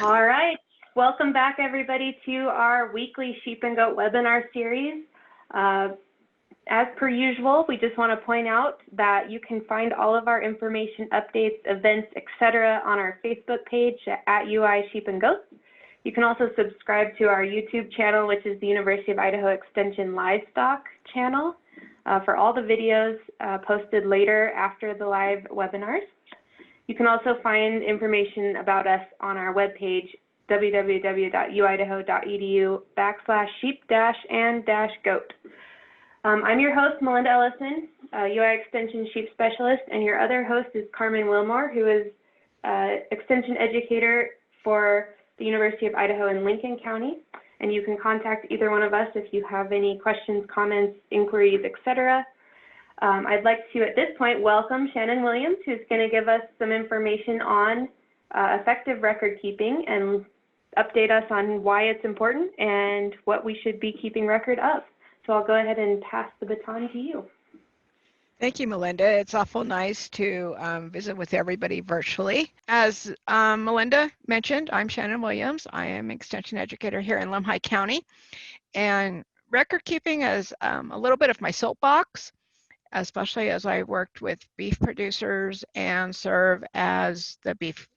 All right. Welcome back, everybody, to our weekly sheep and goat webinar series. As per usual, we just want to point out that you can find all of our information, updates, events, etc. on our Facebook page at UI Sheep and Goats. You can also subscribe to our YouTube channel, which is the University of Idaho Extension Livestock channel, for all the videos posted later after the live webinars. You can also find information about us on our webpage, www.uidaho.edu/sheep-and-goat. I'm your host, Melinda Ellison, UI Extension Sheep Specialist, and your other host is Carmen Wilmore, who is Extension Educator for the University of Idaho in Lincoln County. And you can contact either one of us if you have any questions, comments, inquiries, etc. I'd like to, at this point, welcome Shannon Williams, who's going to give us some information on effective record keeping and update us on why it's important and what we should be keeping record of. So I'll go ahead and pass the baton to you. Thank you, Melinda. It's awful nice to visit with everybody virtually. As Melinda mentioned, I'm Shannon Williams. I am Extension Educator here in Lemhi County. And record keeping is a little bit of my soapbox, especially as I worked with beef producers and serve as the beef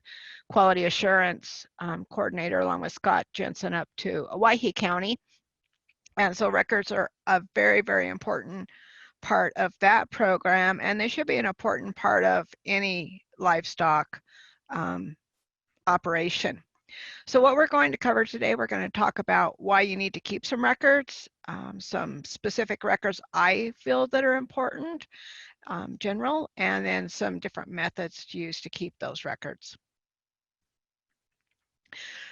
quality assurance coordinator along with Scott Jensen up to Owyhee County. And so records are a very, very important part of that program, and they should be an important part of any livestock operation. So what we're going to cover today, we're going to talk about why you need to keep some records, some specific records I feel that are important, general, and then some different methods to use to keep those records.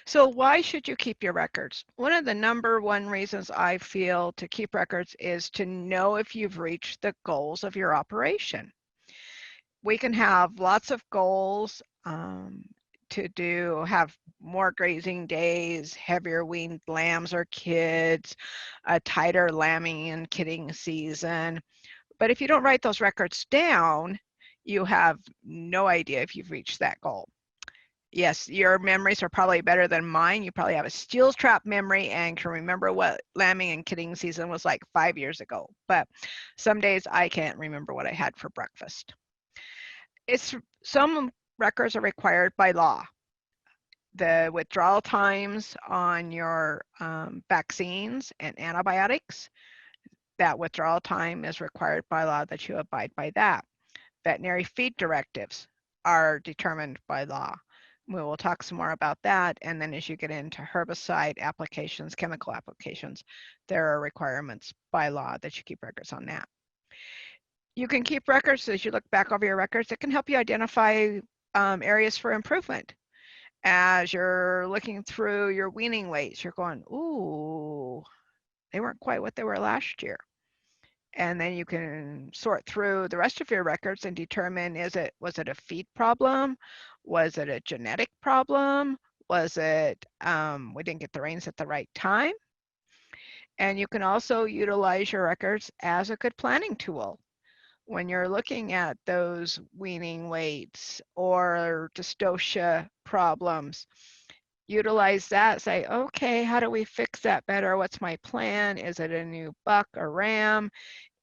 So why should you keep your records? One of the #1 reasons I feel to keep records is to know if you've reached the goals of your operation. We can have lots of goals to have more grazing days, heavier weaned lambs or kids, a tighter lambing and kidding season. But if you don't write those records down, you have no idea if you've reached that goal. Yes, your memories are probably better than mine. You probably have a steel trap memory and can remember what lambing and kidding season was like 5 years ago. But some days I can't remember what I had for breakfast. Some records are required by law. The withdrawal times on your vaccines and antibiotics, that withdrawal time is required by law that you abide by that. Veterinary feed directives are determined by law. We will talk some more about that. And then as you get into herbicide applications, chemical applications, there are requirements by law that you keep records on that. You can keep records as you look back over your records. It can help you identify areas for improvement. As you're looking through your weaning weights, you're going, ooh, they weren't quite what they were last year. And then you can sort through the rest of your records and determine, was it a feed problem? Was it a genetic problem? Was it we didn't get the rains at the right time? And you can also utilize your records as a good planning tool. When you're looking at those weaning weights or dystocia problems, utilize that, say, okay, how do we fix that better? What's my plan? Is it a new buck or ram?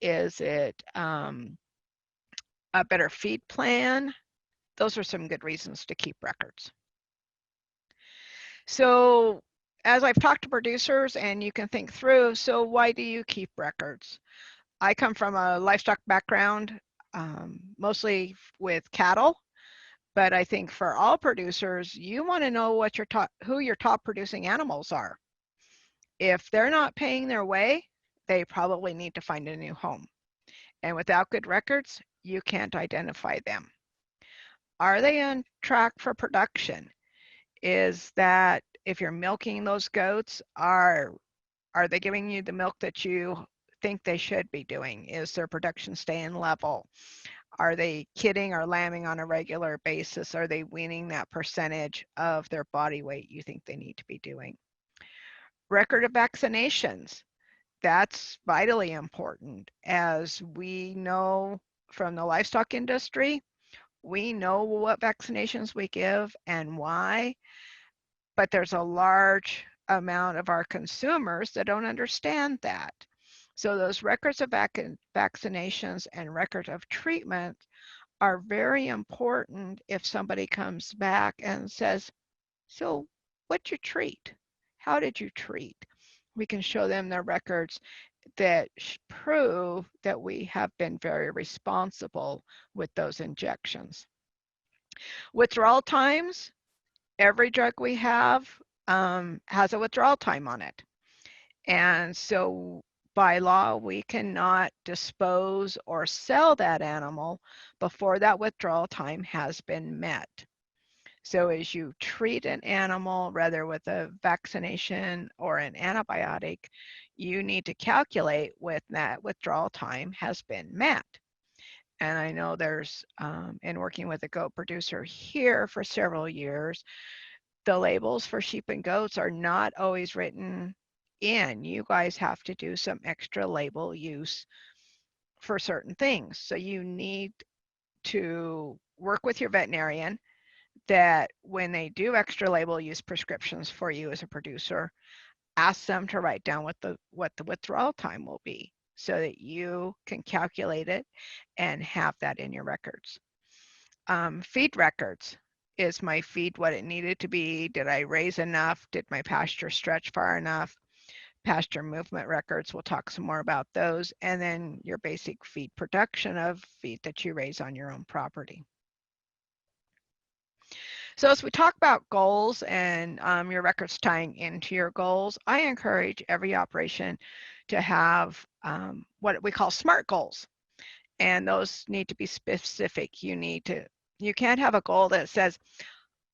Is it a better feed plan? Those are some good reasons to keep records. So as I've talked to producers, and you can think through, so why do you keep records? I come from a livestock background, mostly with cattle, but I think for all producers, you want to know what who your top producing animals are. If they're not paying their way, they probably need to find a new home. And without good records, you can't identify them. Are they on track for production? Is that if you're milking those goats, are they giving you the milk that you think they should be doing? Is their production staying level? Are they kidding or lambing on a regular basis? Are they weaning that percentage of their body weight you think they need to be doing? Record of vaccinations. That's vitally important. As we know from the livestock industry, we know what vaccinations we give and why. but there's a large amount of our consumers that don't understand that. So those records of vaccinations and records of treatment are very important if somebody comes back and says, so what'd you treat? How did you treat? We can show them their records that prove that we have been very responsible with those injections. Withdrawal times, every drug we have has a withdrawal time on it. And so by law, we cannot dispose or sell that animal before that withdrawal time has been met. So as you treat an animal, whether with a vaccination or an antibiotic, you need to calculate when that withdrawal time has been met. And I know there's, in working with a goat producer here for several years, the labels for sheep and goats are not always written in. You guys have to do some extra label use for certain things. So you need to work with your veterinarian that when they do extra label use prescriptions for you as a producer, ask them to write down what the withdrawal time will be so that you can calculate it and have that in your records. Feed records. Is my feed what it needed to be? Did I raise enough? Did my pasture stretch far enough? Pasture movement records, we'll talk some more about those. And then your basic feed production of feed that you raise on your own property. So as we talk about goals and your records tying into your goals, I encourage every operation to have what we call SMART goals. And those need to be specific. You can't have a goal that says,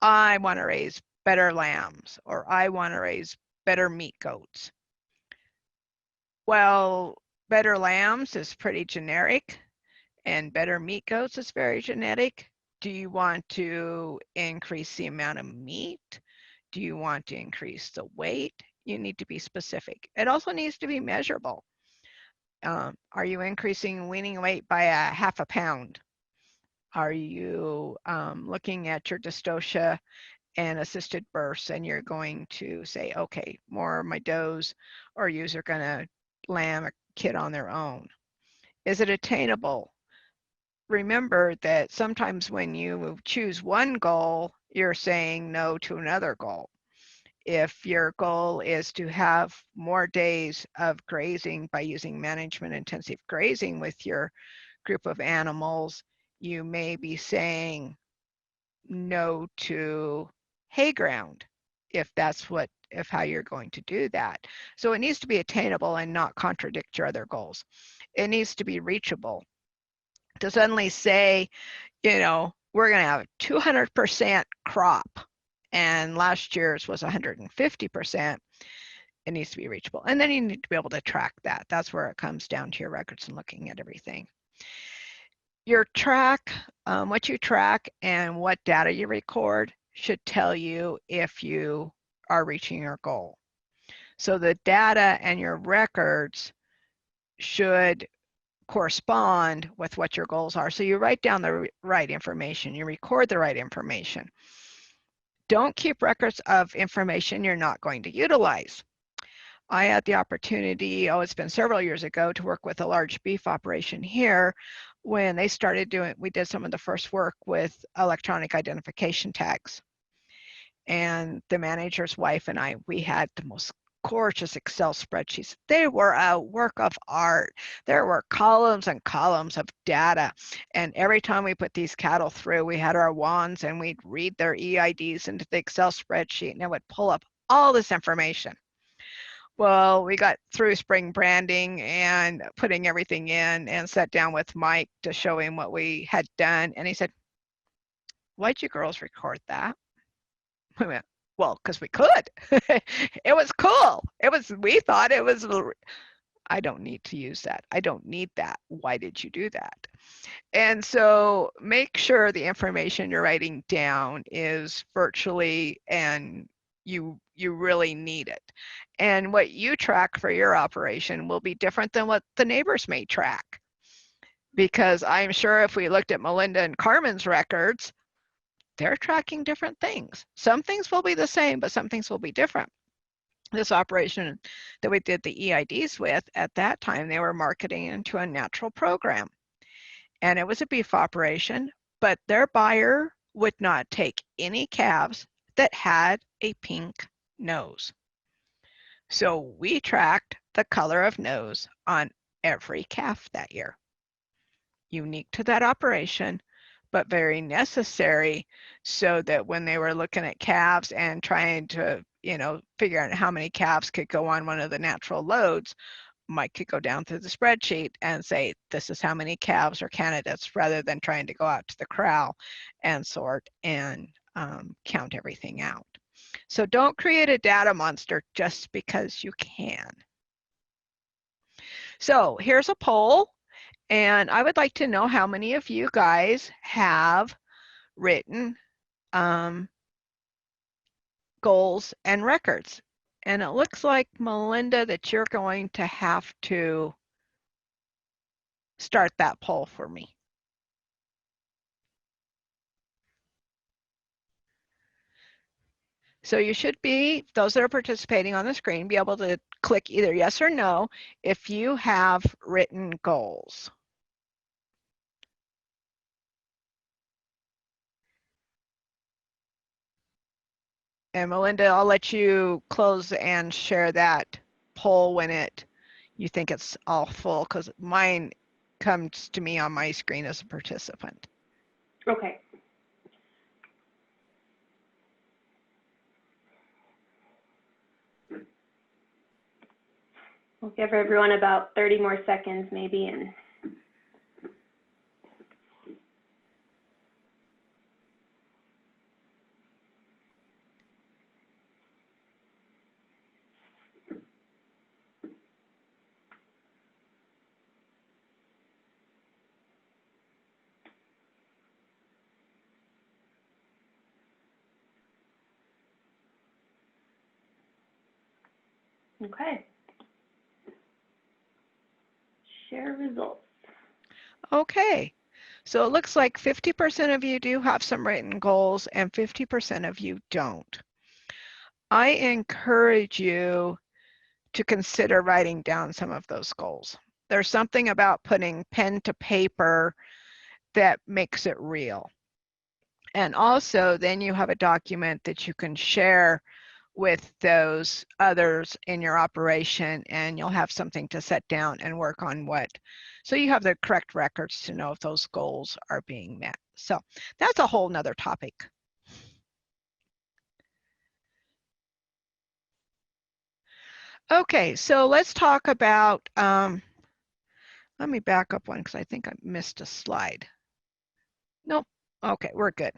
I want to raise better lambs, or I want to raise better meat goats. Well, better lambs is pretty generic, and better meat goats is very generic. Do you want to increase the amount of meat? Do you want to increase the weight? You need to be specific. It also needs to be measurable. Are you increasing weaning weight by a half a pound? Are you looking at your dystocia and assisted births, and you're going to say, okay, more of my does or ewes are going to lamb a kid on their own? Is it attainable? Remember that sometimes when you choose one goal, you're saying no to another goal. If your goal is to have more days of grazing by using management intensive grazing with your group of animals, you may be saying no to hay ground if how you're going to do that. So it needs to be attainable and not contradict your other goals. It needs to be reachable. To suddenly say, we're going to have 200% crop and last year's was 150%, it needs to be reachable. And then you need to be able to track that. That's where it comes down to your records and looking at everything. Your track, what you track and what data you record should tell you if you are reaching your goal. So the data and your records should correspond with what your goals are. So you write down the right information, you record the right information. Don't keep records of information you're not going to utilize. I had the opportunity, it's been several years ago, to work with a large beef operation here when they started we did some of the first work with electronic identification tags. And the manager's wife and I, we had the most gorgeous Excel spreadsheets. They were a work of art. There were columns and columns of data. And every time we put these cattle through, we had our wands and we'd read their EIDs into the Excel spreadsheet and it would pull up all this information. Well, we got through spring branding and putting everything in and sat down with Mike to show him what we had done. And he said, why'd you girls record that? We went, well, because we could. It was cool. We thought it was, I don't need to use that. I don't need that. Why did you do that? And so make sure the information you're writing down is virtually, and you really need it. And what you track for your operation will be different than what the neighbors may track. Because I'm sure if we looked at Melinda and Carmen's records, they're tracking different things. Some things will be the same, but some things will be different. This operation that we did the EIDs with, at that time, they were marketing into a natural program. And it was a beef operation, but their buyer would not take any calves that had a pink nose. So we tracked the color of nose on every calf that year. Unique to that operation, but very necessary, so that when they were looking at calves and trying to, figure out how many calves could go on one of the natural loads, Mike could go down through the spreadsheet and say, this is how many calves are candidates, rather than trying to go out to the corral and sort and count everything out. So don't create a data monster just because you can. So here's a poll, and I would like to know how many of you guys have written goals and records. And it looks like, Melinda, that you're going to have to start that poll for me. So you should be, those that are participating on the screen, be able to click either yes or no if you have written goals. And Melinda, I'll let you close and share that poll when you think it's all full, because mine comes to me on my screen as a participant. Okay. We'll give everyone about 30 more seconds maybe, and okay. Share results. Okay, so it looks like 50% of you do have some written goals and 50% of you don't. I encourage you to consider writing down some of those goals. There's something about putting pen to paper that makes it real. And also, then you have a document that you can share with those others in your operation, and you'll have something to set down and work on so you have the correct records to know if those goals are being met. So that's a whole nother topic. Okay, so let's talk about, let me back up one because I think I missed a slide. Nope, okay, we're good.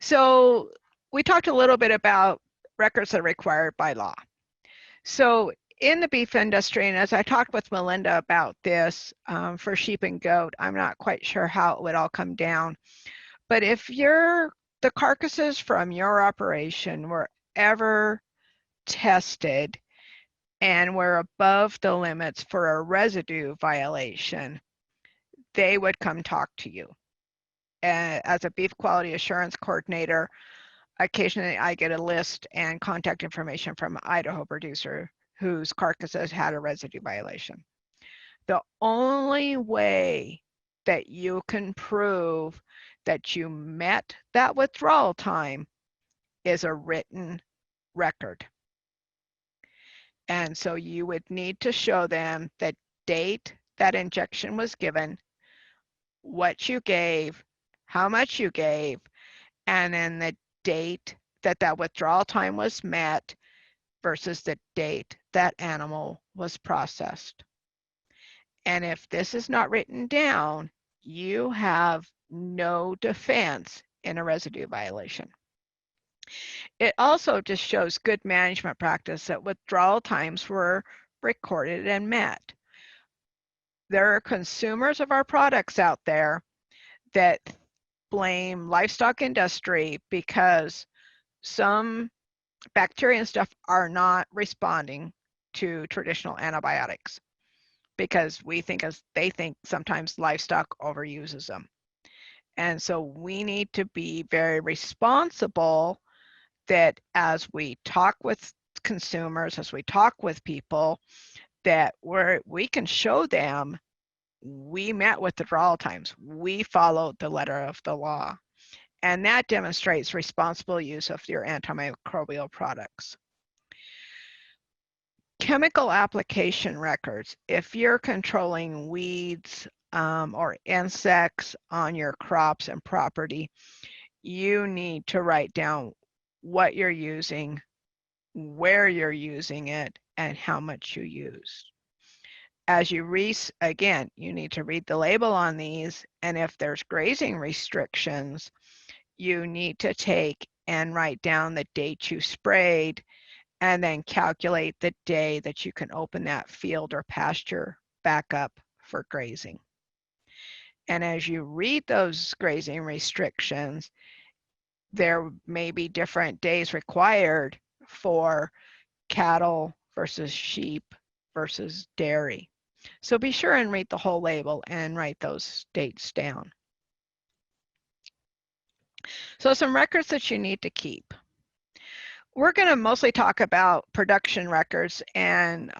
So we talked a little bit about records that are required by law. So in the beef industry, and as I talked with Melinda about this for sheep and goat, I'm not quite sure how it would all come down. But if the carcasses from your operation were ever tested and were above the limits for a residue violation, they would come talk to you. As a beef quality assurance coordinator, occasionally I get a list and contact information from an Idaho producer whose carcasses had a residue violation. The only way that you can prove that you met that withdrawal time is a written record. And so you would need to show them the date that injection was given, what you gave, how much you gave, and then the date that withdrawal time was met versus the date that animal was processed. And if this is not written down, you have no defense in a residue violation. It also just shows good management practice that withdrawal times were recorded and met. There are consumers of our products out there that blame livestock industry because some bacteria and stuff are not responding to traditional antibiotics, because they think sometimes livestock overuses them. And so we need to be very responsible that as we talk with consumers, as we talk with people, that we can show them we met with the withdrawal times. We followed the letter of the law. And that demonstrates responsible use of your antimicrobial products. Chemical application records. If you're controlling weeds or insects on your crops and property, you need to write down what you're using, where you're using it, and how much you use. As you again, you need to read the label on these, and if there's grazing restrictions, you need to take and write down the date you sprayed and then calculate the day that you can open that field or pasture back up for grazing. And as you read those grazing restrictions, there may be different days required for cattle versus sheep versus dairy. So be sure and read the whole label and write those dates down. So some records that you need to keep. We're going to mostly talk about production records and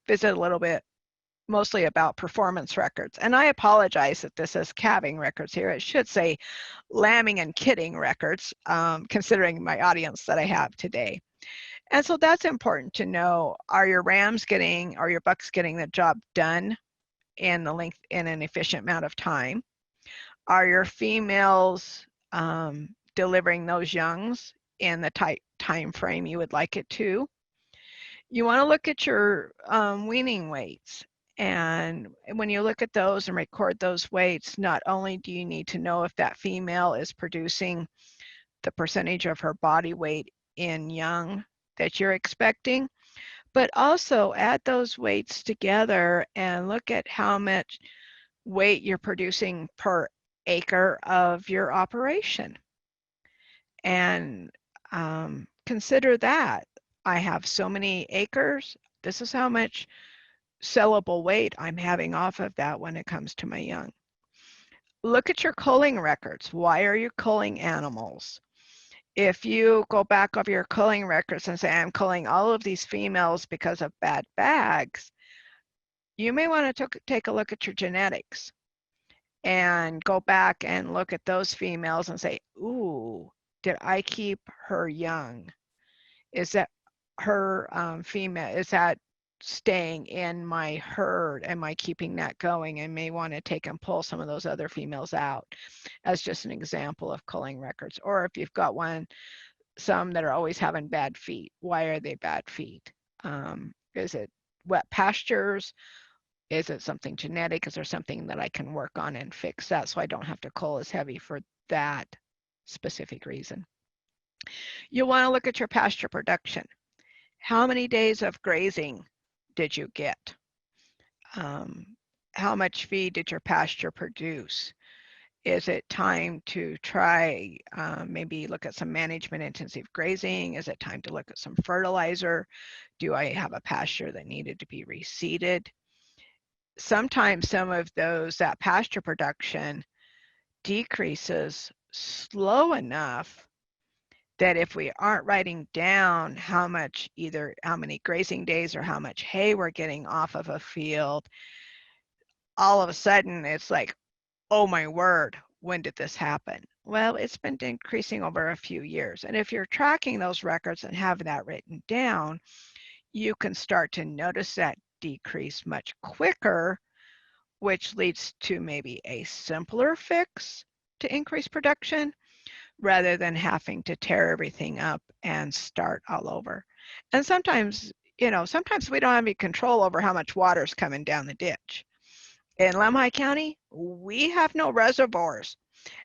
visit a little bit mostly about performance records. And I apologize that this says calving records here. It should say lambing and kidding records, considering my audience that I have today. And so that's important to know. Are your rams getting, are your bucks getting the job done in an efficient amount of time? Are your females delivering those youngs in the time frame you would like it to? You want to look at your weaning weights. And when you look at those and record those weights, not only do you need to know if that female is producing the percentage of her body weight in young that you're expecting, but also add those weights together and look at how much weight you're producing per acre of your operation. And consider that. I have so many acres. This is how much sellable weight I'm having off of that when it comes to my young. Look at your culling records. Why are you culling animals? If you go back over your culling records and say, I'm culling all of these females because of bad bags, you may want to take a look at your genetics and go back and look at those females and say, ooh, did I keep her young? Is that her female, is that staying in my herd? Am I keeping that going? I may want to take and pull some of those other females out as just an example of culling records. Or if you've got some that are always having bad feet, why are they bad feet? Is it wet pastures? Is it something genetic? Is there something that I can work on and fix that so I don't have to cull as heavy for that specific reason? You'll want to look at your pasture production. How many days of grazing did you get? How much feed did your pasture produce? Is it time to try, maybe look at some management intensive grazing? Is it time to look at some fertilizer? Do I have a pasture that needed to be reseeded? Sometimes some of that pasture production decreases slow enough that if we aren't writing down how many grazing days or how much hay we're getting off of a field, all of a sudden it's like, oh my word, when did this happen? Well, it's been decreasing over a few years. And if you're tracking those records and have that written down, you can start to notice that decrease much quicker, which leads to maybe a simpler fix to increase production rather than having to tear everything up and start all over. And sometimes we don't have any control over how much water's coming down the ditch. In Lemhi County, we have no reservoirs.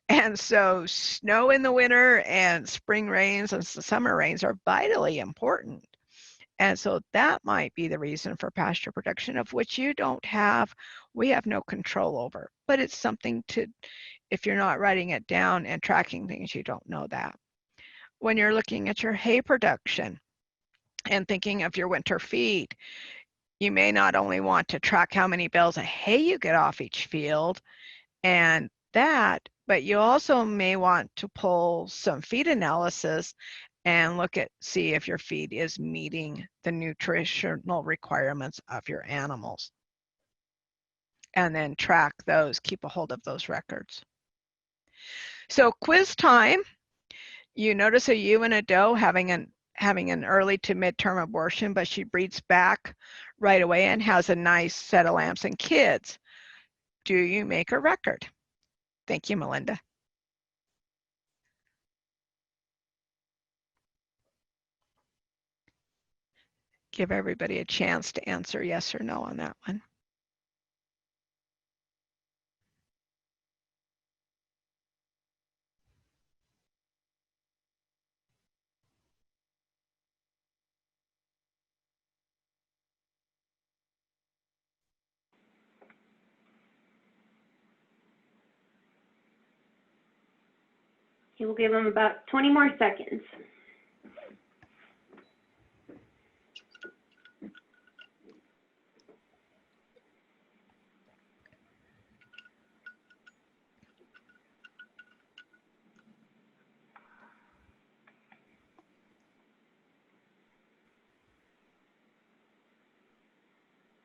And so snow in the winter and spring rains and summer rains are vitally important. And so that might be the reason for pasture production, of which we have no control over. But it's something if you're not writing it down and tracking things, you don't know that. When you're looking at your hay production and thinking of your winter feed, you may not only want to track how many bales of hay you get off each field and that, but you also may want to pull some feed analysis and see if your feed is meeting the nutritional requirements of your animals. And then track those, keep a hold of those records. So quiz time. You notice a ewe and a doe having an early to midterm abortion, but she breeds back right away and has a nice set of lambs and kids. Do you make a record? Thank you, Melinda. Give everybody a chance to answer yes or no on that one. You will give them about 20 more seconds.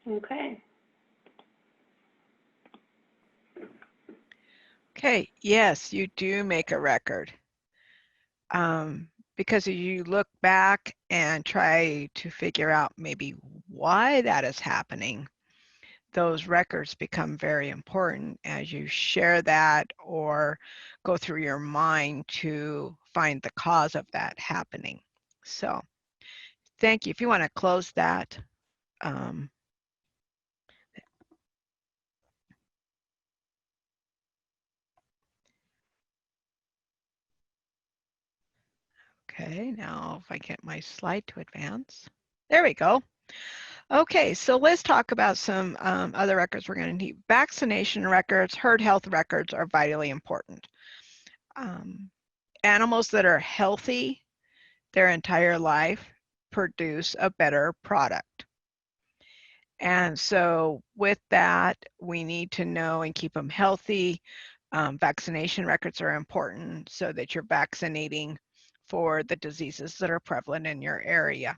Okay. Okay, yes, you do make a record. Because you look back and try to figure out maybe why that is happening, those records become very important as you share that or go through your mind to find the cause of that happening. So thank you. If you want to close that. Okay, now if I get my slide to advance. There we go. Okay, so let's talk about some other records we're going to need. Vaccination records, herd health records are vitally important. Animals that are healthy their entire life produce a better product. And so with that, we need to know and keep them healthy. Vaccination records are important so that you're vaccinating for the diseases that are prevalent in your area.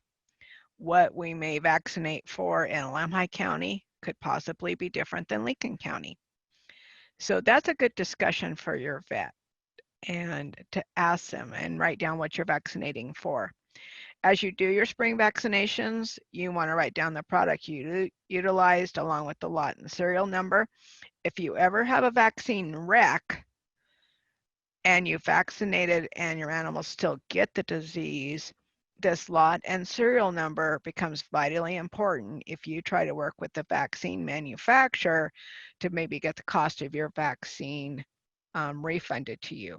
What we may vaccinate for in Lamhi County could possibly be different than Lincoln County. So that's a good discussion for your vet and to ask them and write down what you're vaccinating for. As you do your spring vaccinations, you want to write down the product you utilized along with the lot and serial number. If you ever have a vaccine wreck and you vaccinated and your animals still get the disease, this lot and serial number becomes vitally important if you try to work with the vaccine manufacturer to maybe get the cost of your vaccine refunded to you.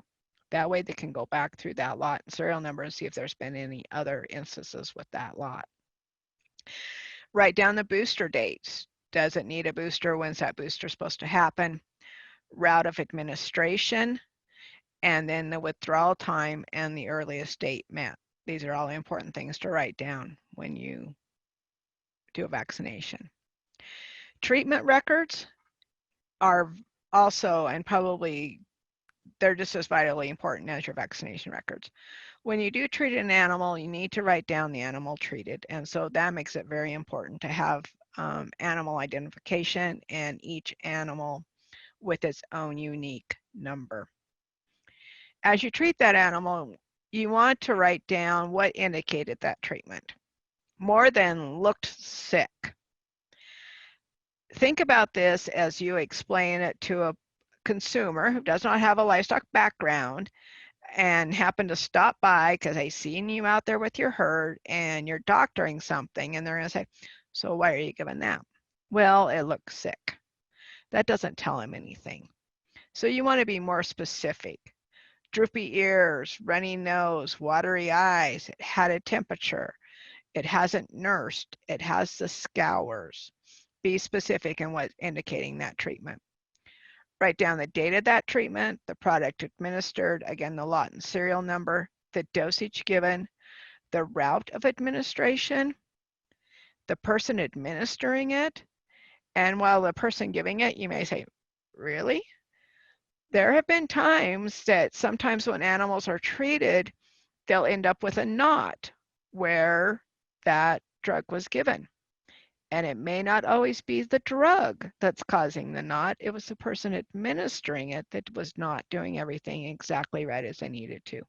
That way they can go back through that lot and serial number and see if there's been any other instances with that lot. Write down the booster dates. Does it need a booster? When's that booster supposed to happen? Route of administration, and then the withdrawal time and the earliest date met. These are all important things to write down when you do a vaccination. Treatment records are also, and probably they're just as vitally important as your vaccination records. When you do treat an animal, you need to write down the animal treated. And so that makes it very important to have animal identification and each animal with its own unique number. As you treat that animal, you want to write down what indicated that treatment, more than looked sick. Think about this as you explain it to a consumer who does not have a livestock background and happen to stop by because they seen you out there with your herd and you're doctoring something, and they're going to say, so why are you giving that? Well, it looks sick. That doesn't tell them anything. So you want to be more specific. Droopy ears, runny nose, watery eyes, it had a temperature, it hasn't nursed, it has the scours. Be specific in what's indicating that treatment. Write down the date of that treatment, the product administered, again, the lot and serial number, the dosage given, the route of administration, the person administering it, and while the person giving it, you may say, really? There have been times that sometimes when animals are treated, they'll end up with a knot where that drug was given. And it may not always be the drug that's causing the knot. It was the person administering it that was not doing everything exactly right as they needed to.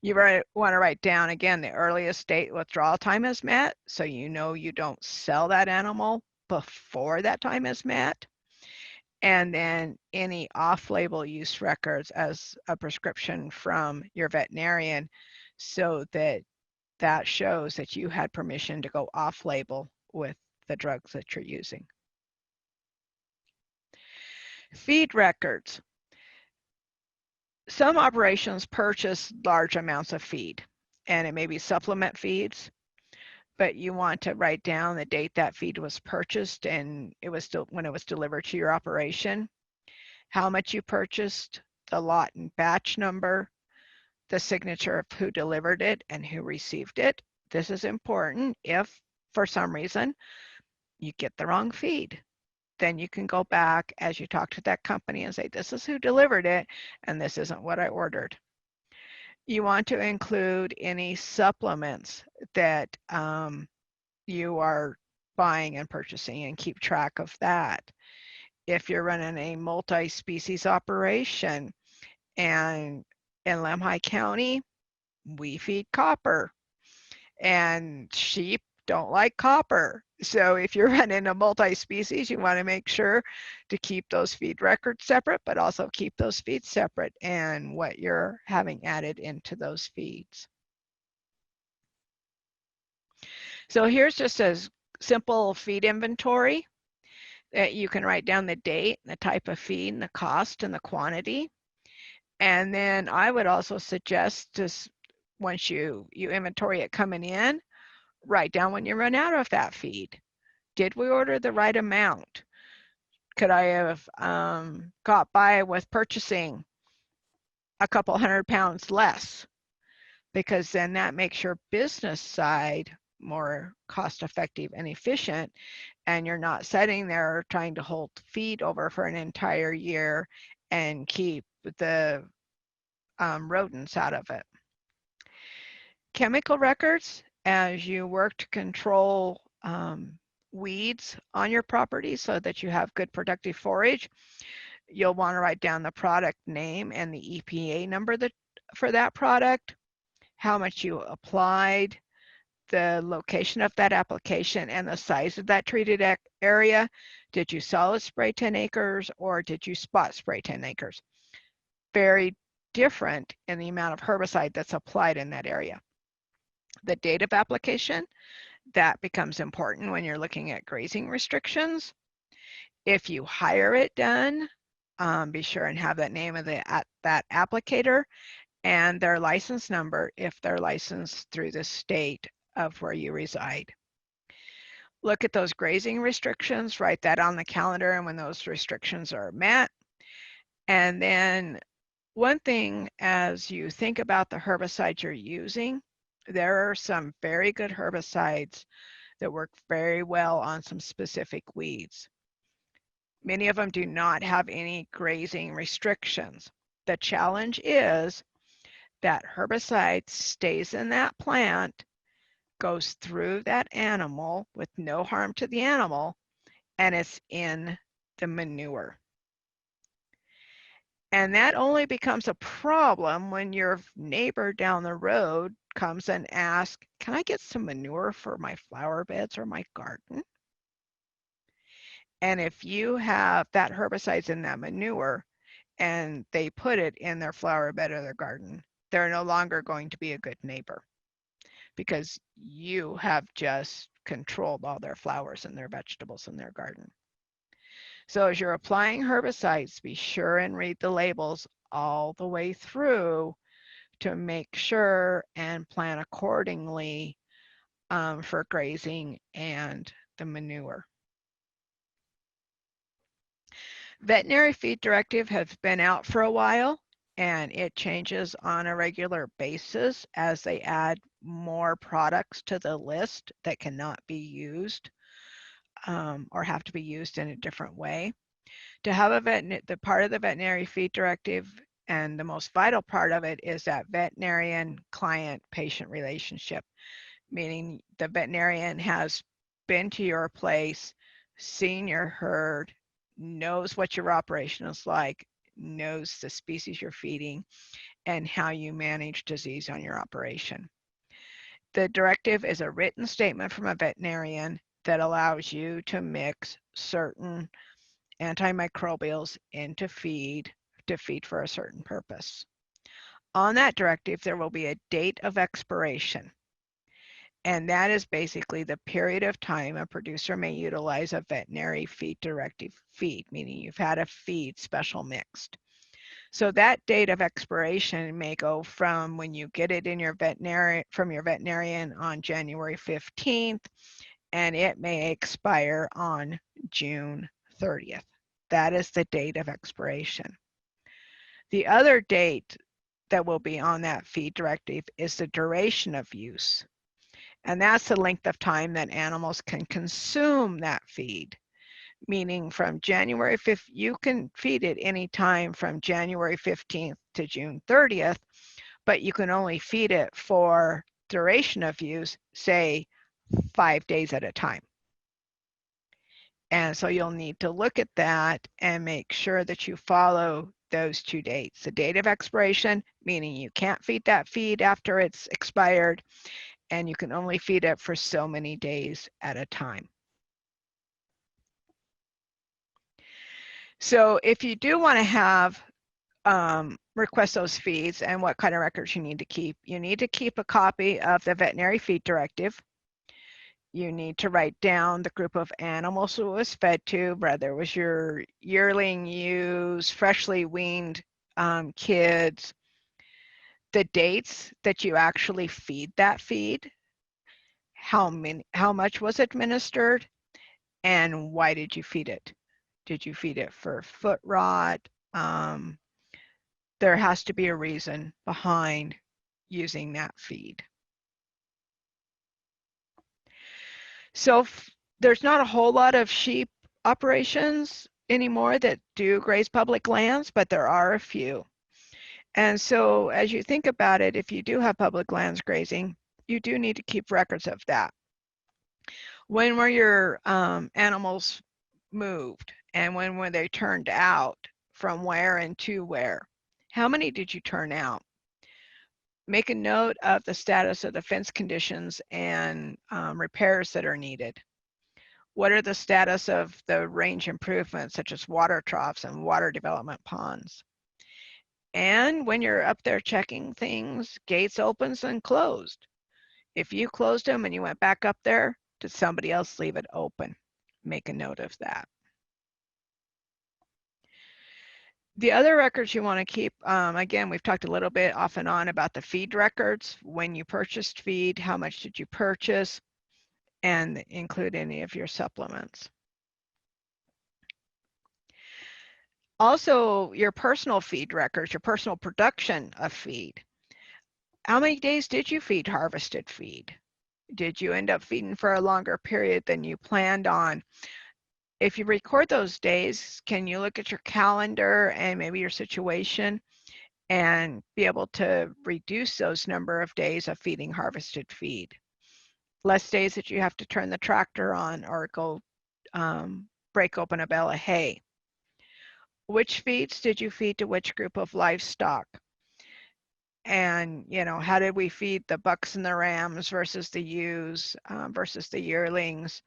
You want to write down, again, the earliest date withdrawal time is met, so you know you don't sell that animal before that time is met. And then any off-label use records as a prescription from your veterinarian, so that that shows that you had permission to go off-label with the drugs that you're using. Feed records. Some operations purchase large amounts of feed, and it may be supplement feeds, but you want to write down the date that feed was purchased and it was still when it was delivered to your operation, how much you purchased, the lot and batch number, the signature of who delivered it and who received it. This is important. If for some reason you get the wrong feed, then you can go back as you talk to that company and say, this is who delivered it and this isn't what I ordered. You want to include any supplements that you are buying and purchasing and keep track of that. If you're running a multi-species operation, and in Lemhi County, we feed copper and sheep don't like copper. So if you're running a multi-species, you want to make sure to keep those feed records separate, but also keep those feeds separate and what you're having added into those feeds. So here's just a simple feed inventory that you can write down the date, the type of feed, and the cost and the quantity. And then I would also suggest, just once you inventory it coming in, write down when you run out of that feed. Did we order the right amount? Could I have got by with purchasing a couple 100 pounds less? Because then that makes your business side more cost effective and efficient, and you're not sitting there trying to hold feed over for an entire year and keep the rodents out of it. Chemical records, as you work to control weeds on your property so that you have good productive forage, you'll want to write down the product name and the EPA number for that product, how much you applied, the location of that application, and the size of that treated area. Did you solid spray 10 acres or did you spot spray 10 acres? Very different in the amount of herbicide that's applied in that area. The date of application, that becomes important when you're looking at grazing restrictions. If you hire it done, be sure and have that name of that applicator and their license number if they're licensed through the state of where you reside. Look at those grazing restrictions, write that on the calendar and when those restrictions are met. And then one thing, as you think about the herbicides you're using, there are some very good herbicides that work very well on some specific weeds. Many of them do not have any grazing restrictions. The challenge is that herbicide stays in that plant, goes through that animal with no harm to the animal, and it's in the manure. And that only becomes a problem when your neighbor down the road comes and asks, can I get some manure for my flower beds or my garden? And if you have that herbicides in that manure and they put it in their flower bed or their garden, they're no longer going to be a good neighbor because you have just controlled all their flowers and their vegetables in their garden. So as you're applying herbicides, be sure and read the labels all the way through to make sure and plan accordingly for grazing and the manure. Veterinary feed directive has been out for a while and it changes on a regular basis as they add more products to the list that cannot be used or have to be used in a different way. To have the part of the veterinary feed directive, and the most vital part of it, is that veterinarian client-patient relationship, meaning the veterinarian has been to your place, seen your herd, knows what your operation is like, knows the species you're feeding, and how you manage disease on your operation. The directive is a written statement from a veterinarian that allows you to mix certain antimicrobials into feed to feed for a certain purpose. On that directive, there will be a date of expiration. And that is basically the period of time a producer may utilize a veterinary feed directive feed, meaning you've had a feed special mixed. So that date of expiration may go from when you get it in your from your veterinarian on January 15th, and it may expire on June 30th. That is the date of expiration. The other date that will be on that feed directive is the duration of use. And that's the length of time that animals can consume that feed. Meaning from January 5th, you can feed it anytime from January 15th to June 30th, but you can only feed it for duration of use, say 5 days at a time. And so you'll need to look at that and make sure that you follow those two dates. The date of expiration, meaning you can't feed that feed after it's expired, and you can only feed it for so many days at a time. So if you do want to have request those feeds and what kind of records you need to keep a copy of the veterinary feed directive. You need to write down the group of animals it was fed to, whether it was your yearling ewes, freshly weaned kids, the dates that you actually feed that feed, how much was administered, and why did you feed it? Did you feed it for foot rot? There has to be a reason behind using that feed. So there's not a whole lot of sheep operations anymore that do graze public lands, but there are a few. And so as you think about it, if you do have public lands grazing, you do need to keep records of that. When were your animals moved, and when were they turned out, from where and to where? How many did you turn out? Make a note of the status of the fence conditions and repairs that are needed. What are the status of the range improvements, such as water troughs and water development ponds? And when you're up there checking things, gates opens and closed. If you closed them and you went back up there, did somebody else leave it open? Make a note of that. The other records you want to keep, again, we've talked a little bit off and on about the feed records. When you purchased feed, how much did you purchase, and include any of your supplements. Also, your personal feed records, your personal production of feed. How many days did you feed harvested feed? Did you end up feeding for a longer period than you planned on? If you record those days, can you look at your calendar and maybe your situation and be able to reduce those number of days of feeding harvested feed? Less days that you have to turn the tractor on or go break open a bale of hay. Which feeds did you feed to which group of livestock? And, you know, how did we feed the bucks and the rams versus the ewes versus the yearlings?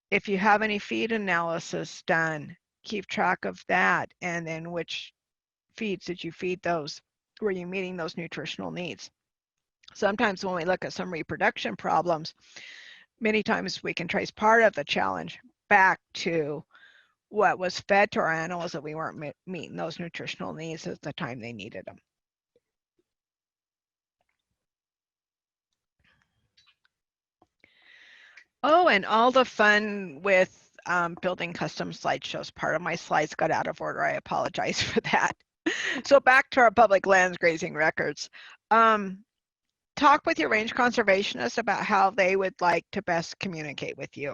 If you have any feed analysis done, keep track of that. And then which feeds did you feed those? Were you meeting those nutritional needs? Sometimes when we look at some reproduction problems, many times we can trace part of the challenge back to what was fed to our animals, that we weren't meeting those nutritional needs at the time they needed them. Oh, and all the fun with building custom slideshows. Part of my slides got out of order. I apologize for that. So back to our public lands grazing records. Talk with your range conservationist about how they would like to best communicate with you.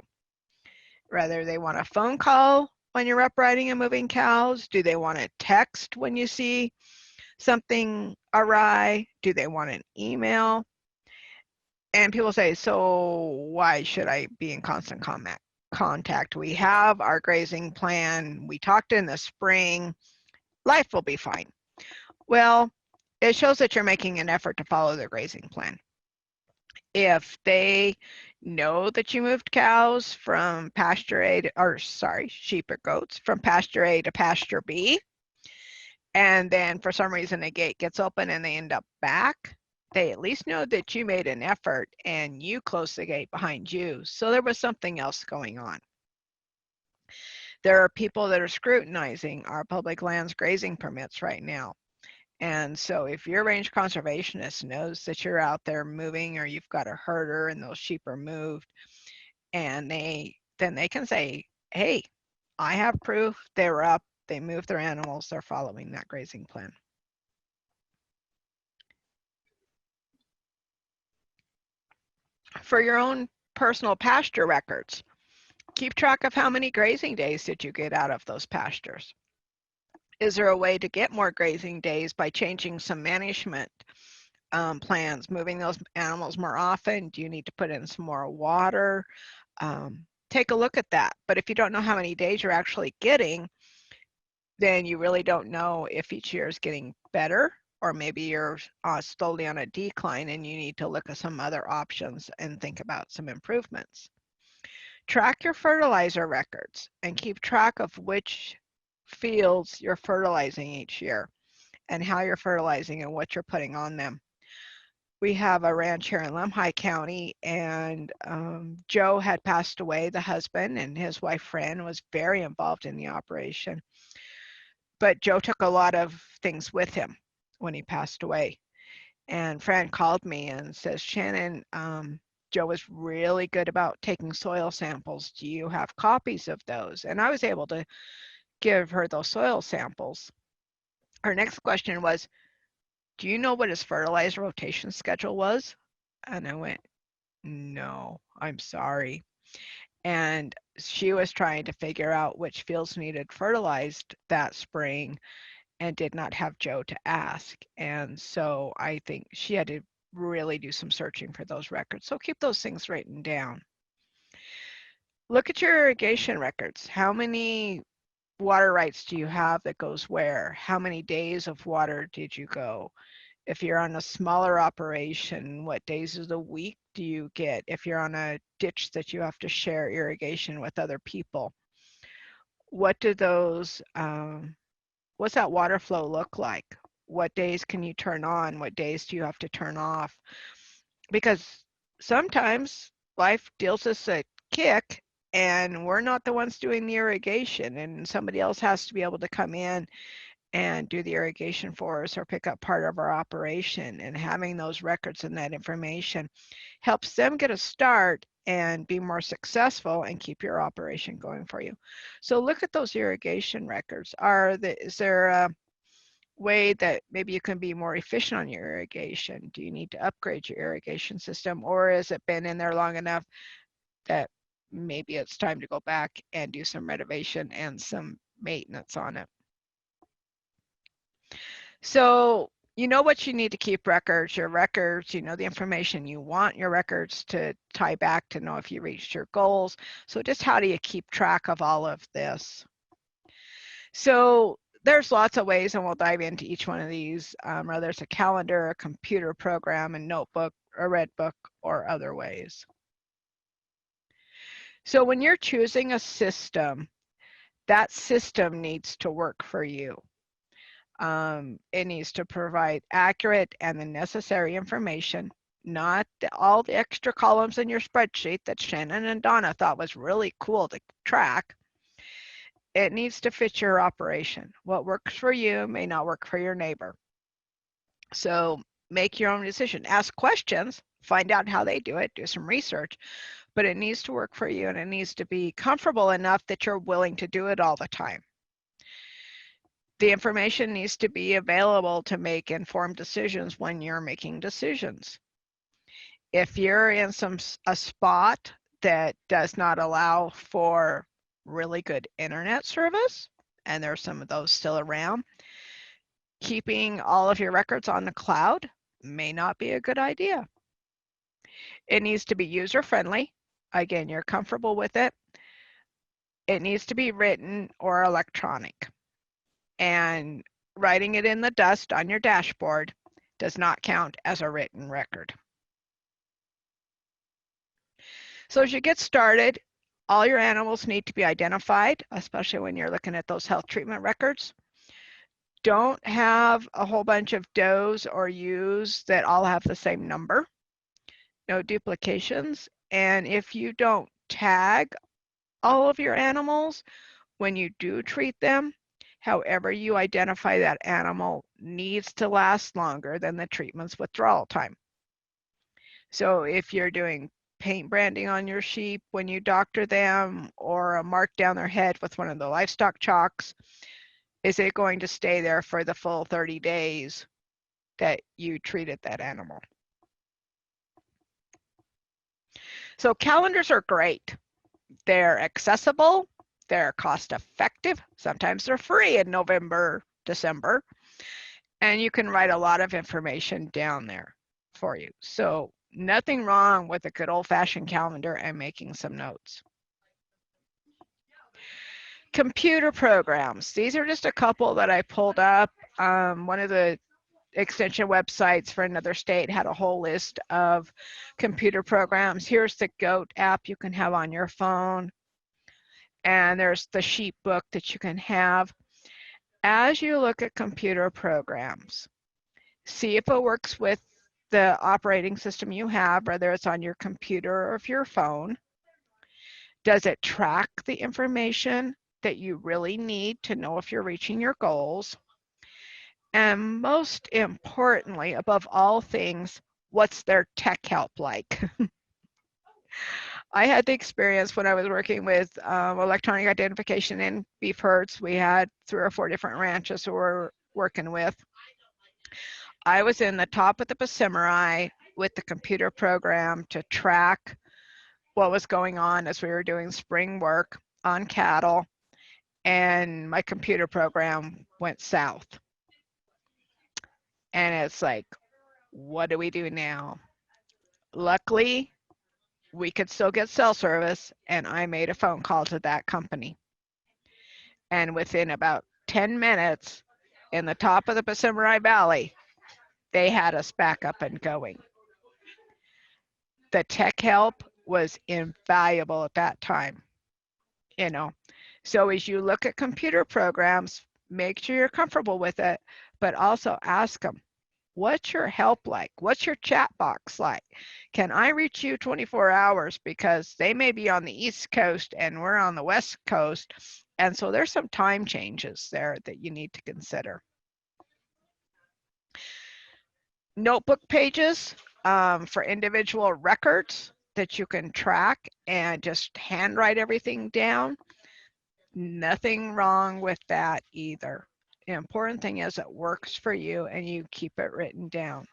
Whether they want a phone call when you're uprighting and moving cows? Do they want to text when you see something awry? Do they want an email? And people say, so why should I be in constant contact? We have our grazing plan. We talked in the spring. Life will be fine. Well, it shows that you're making an effort to follow the grazing plan. If they know that you moved cows from pasture A sheep or goats from pasture A to pasture B, and then for some reason the gate gets open and they end up back, they at least know that you made an effort and you closed the gate behind you. So there was something else going on. There are people that are scrutinizing our public lands grazing permits right now. And so if your range conservationist knows that you're out there moving, or you've got a herder and those sheep are moved, and then they can say, hey, I have proof, they're up, they moved their animals, they're following that grazing plan. For your own personal pasture records, keep track of how many grazing days did you get out of those pastures. Is there a way to get more grazing days by changing some management plans, moving those animals more often? Do you need to put in some more water? Take a look at that. But if you don't know how many days you're actually getting, then you really don't know if each year is getting better, or maybe you're slowly on a decline and you need to look at some other options and think about some improvements. Track your fertilizer records and keep track of which fields you're fertilizing each year and how you're fertilizing and what you're putting on them. We have a ranch here in Lemhi County, and Joe had passed away, the husband, and his wife Fran was very involved in the operation. But Joe took a lot of things with him when he passed away. And Fran called me and says, Shannon, Joe was really good about taking soil samples. Do you have copies of those? And I was able to give her those soil samples. Her next question was, do you know what his fertilizer rotation schedule was? And I went, no, I'm sorry. And she was trying to figure out which fields needed fertilized that spring and did not have Joe to ask. And so I think she had to really do some searching for those records. So keep those things written down. Look at your irrigation records. How many water rights do you have that goes where? How many days of water did you go? If you're on a smaller operation, what days of the week do you get? If you're on a ditch that you have to share irrigation with other people, what do those, what's that water flow look like? What days can you turn on? What days do you have to turn off? Because sometimes life deals us a kick and we're not the ones doing the irrigation, and somebody else has to be able to come in and do the irrigation for us or pick up part of our operation. And having those records and that information helps them get a start and be more successful and keep your operation going for you. So look at those irrigation records. Is there a way that maybe you can be more efficient on your irrigation? Do you need to upgrade your irrigation system, or has it been in there long enough that maybe it's time to go back and do some renovation and some maintenance on it? So you know what you need to keep records, your records, you know the information you want your records to tie back to know if you reached your goals. So just how do you keep track of all of this? So there's lots of ways, and we'll dive into each one of these, whether it's a calendar, a computer program, a notebook, a red book, or other ways. So when you're choosing a system, that system needs to work for you. It needs to provide accurate and the necessary information, not all the extra columns in your spreadsheet that Shannon and Donna thought was really cool to track. It needs to fit your operation. What works for you may not work for your neighbor. So make your own decision. Ask questions, find out how they do it, do some research, but it needs to work for you, and it needs to be comfortable enough that you're willing to do it all the time. The information needs to be available to make informed decisions when you're making decisions. If you're in a spot that does not allow for really good internet service, and there's some of those still around, keeping all of your records on the cloud may not be a good idea. It needs to be user-friendly. Again, you're comfortable with it. It needs to be written or electronic. And writing it in the dust on your dashboard does not count as a written record. So as you get started, all your animals need to be identified, especially when you're looking at those health treatment records. Don't have a whole bunch of does or ewes that all have the same number. No duplications. And if you don't tag all of your animals when you do treat them, however you identify that animal needs to last longer than the treatment's withdrawal time. So if you're doing paint branding on your sheep when you doctor them, or a mark down their head with one of the livestock chalks, is it going to stay there for the full 30 days that you treated that animal? So calendars are great. They're accessible, they're cost effective, sometimes they're free in November, December, and you can write a lot of information down there for you. So nothing wrong with a good old-fashioned calendar and making some notes. Computer programs. These are just a couple that I pulled up. One of the extension websites for another state had a whole list of computer programs. Here's the GOAT app you can have on your phone. And there's the sheep book that you can have. As you look at computer programs, see if it works with the operating system you have, whether it's on your computer or your phone. Does it track the information that you really need to know if you're reaching your goals? And most importantly, above all things, what's their tech help like? I had the experience when I was working with electronic identification in beef herds. We had 3 or 4 different ranches we were working with. I was in the top of the Pacific with the computer program to track what was going on as we were doing spring work on cattle, and my computer program went south. And it's like, what do we do now? Luckily, we could still get cell service, and I made a phone call to that company. And within about 10 minutes, in the top of the Pacific Valley, they had us back up and going. The tech help was invaluable at that time, you know. So as you look at computer programs, make sure you're comfortable with it, but also ask them, what's your help like? What's your chat box like? Can I reach you 24 hours? Because they may be on the East Coast and we're on the West Coast. And so there's some time changes there that you need to consider. Notebook pages for individual records that you can track and just handwrite everything down. Nothing wrong with that either. The important thing is it works for you and you keep it written down.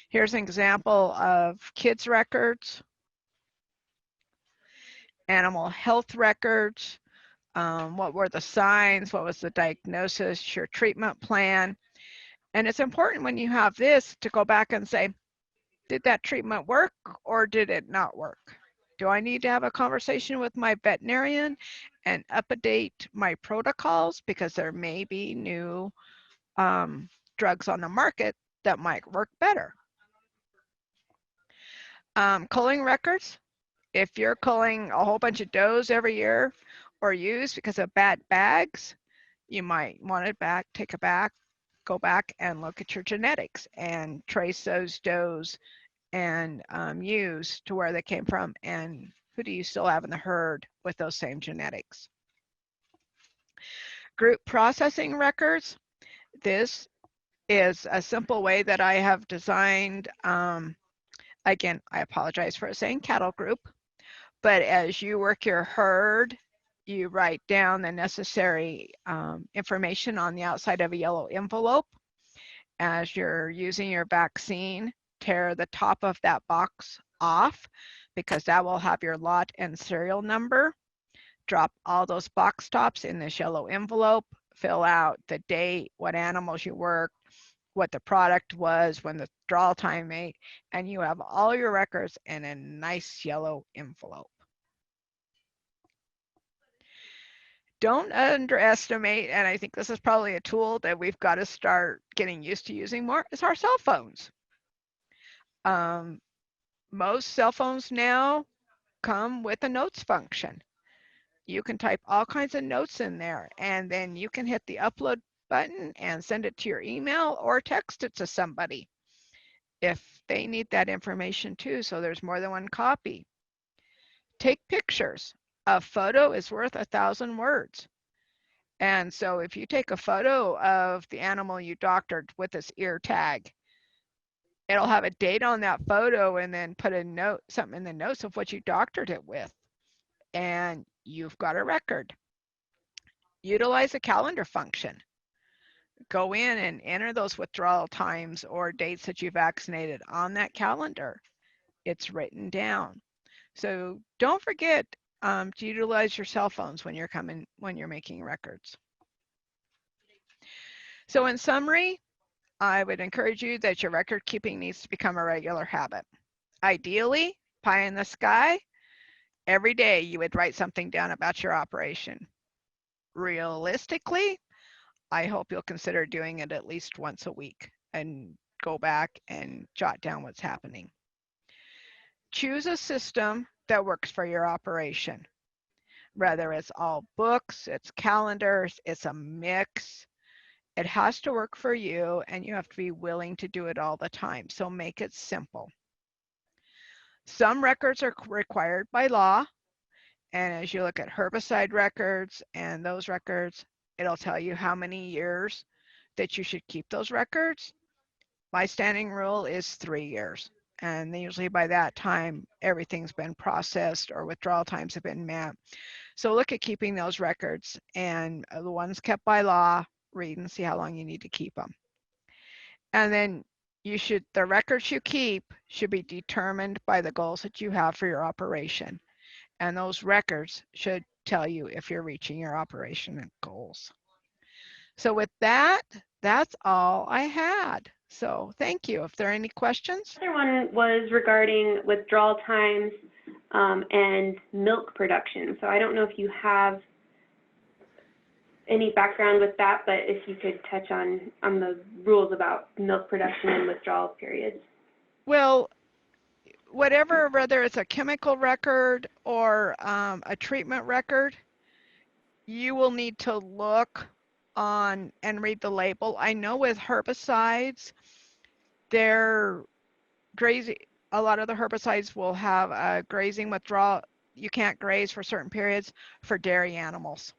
Here's an example of kids' records, animal health records, what were the signs, what was the diagnosis, your treatment plan. And it's important when you have this to go back and say, did that treatment work or did it not work? Do I need to have a conversation with my veterinarian and update my protocols because there may be new drugs on the market that might work better? Culling records. If you're culling a whole bunch of does every year or ewes because of bad bags, you might want to go back and look at your genetics and trace those does and ewes to where they came from and who do you still have in the herd with those same genetics. Group processing records. This is a simple way that I have designed. Again, I apologize for saying cattle group, but as you work your herd, you write down the necessary information on the outside of a yellow envelope. As you're using your vaccine, tear the top of that box off because that will have your lot and serial number. Drop all those box tops in this yellow envelope, fill out the date, what animals you worked, what the product was, when the withdrawal time made, and you have all your records in a nice yellow envelope. Don't underestimate, and I think this is probably a tool that we've got to start getting used to using more, is our cell phones. Most cell phones now come with a notes function. You can type all kinds of notes in there, and then you can hit the upload button and send it to your email or text it to somebody if they need that information too, so there's more than one copy. Take pictures. A photo is worth 1,000 words. And so if you take a photo of the animal you doctored with this ear tag, it'll have a date on that photo and then put a note, something in the notes of what you doctored it with. And you've got a record. Utilize a calendar function. Go in and enter those withdrawal times or dates that you vaccinated on that calendar. It's written down. So don't forget to utilize your cell phones when you're making records. So in summary, I would encourage you that your record keeping needs to become a regular habit. Ideally, pie in the sky, every day you would write something down about your operation. Realistically, I hope you'll consider doing it at least once a week and go back and jot down what's happening. Choose a system that works for your operation. Whether it's all books, it's calendars, it's a mix. It has to work for you, and you have to be willing to do it all the time. So make it simple. Some records are required by law. And as you look at herbicide records and those records, it'll tell you how many years that you should keep those records. My standing rule is 3 years. And usually by that time, everything's been processed or withdrawal times have been met. So look at keeping those records, and the ones kept by law, read and see how long you need to keep them. And then the records you keep should be determined by the goals that you have for your operation. And those records should tell you if you're reaching your operation goals. So with that, that's all I had. So thank you. If there are any questions. The other one was regarding withdrawal times and milk production. So I don't know if you have any background with that, but if you could touch on the rules about milk production and withdrawal periods. Well, whether it's a chemical record or a treatment record, you will need to look on and read the label. I know with herbicides, they're grazing. A lot of the herbicides will have a grazing withdrawal. You can't graze for certain periods for dairy animals.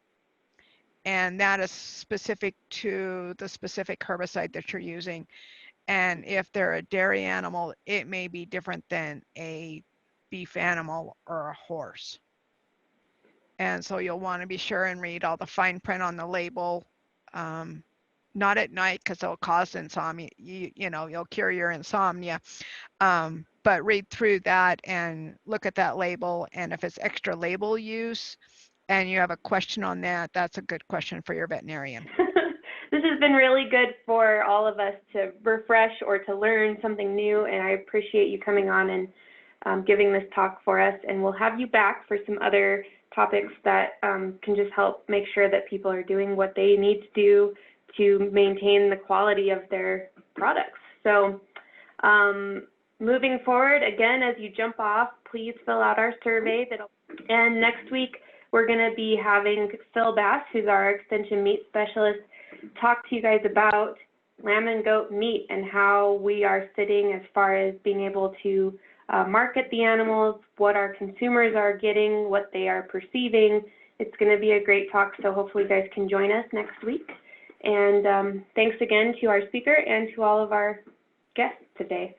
And that is specific to the specific herbicide that you're using. And if they're a dairy animal, it may be different than a beef animal or a horse. And so you'll want to be sure and read all the fine print on the label. Not at night because it'll cause insomnia. You'll cure your insomnia. But read through that and look at that label. And if it's extra label use and you have a question on that, that's a good question for your veterinarian. This has been really good for all of us to refresh or to learn something new, and I appreciate you coming on and giving this talk for us. And we'll have you back for some other topics that can just help make sure that people are doing what they need to do to maintain the quality of their products. So moving forward, again, as you jump off, please fill out our survey. And next week, we're going to be having Phil Bass, who's our extension meat specialist, talk to you guys about lamb and goat meat and how we are sitting as far as being able to market the animals, what our consumers are getting, what they are perceiving. It's going to be a great talk, so hopefully you guys can join us next week. And thanks again to our speaker and to all of our guests today.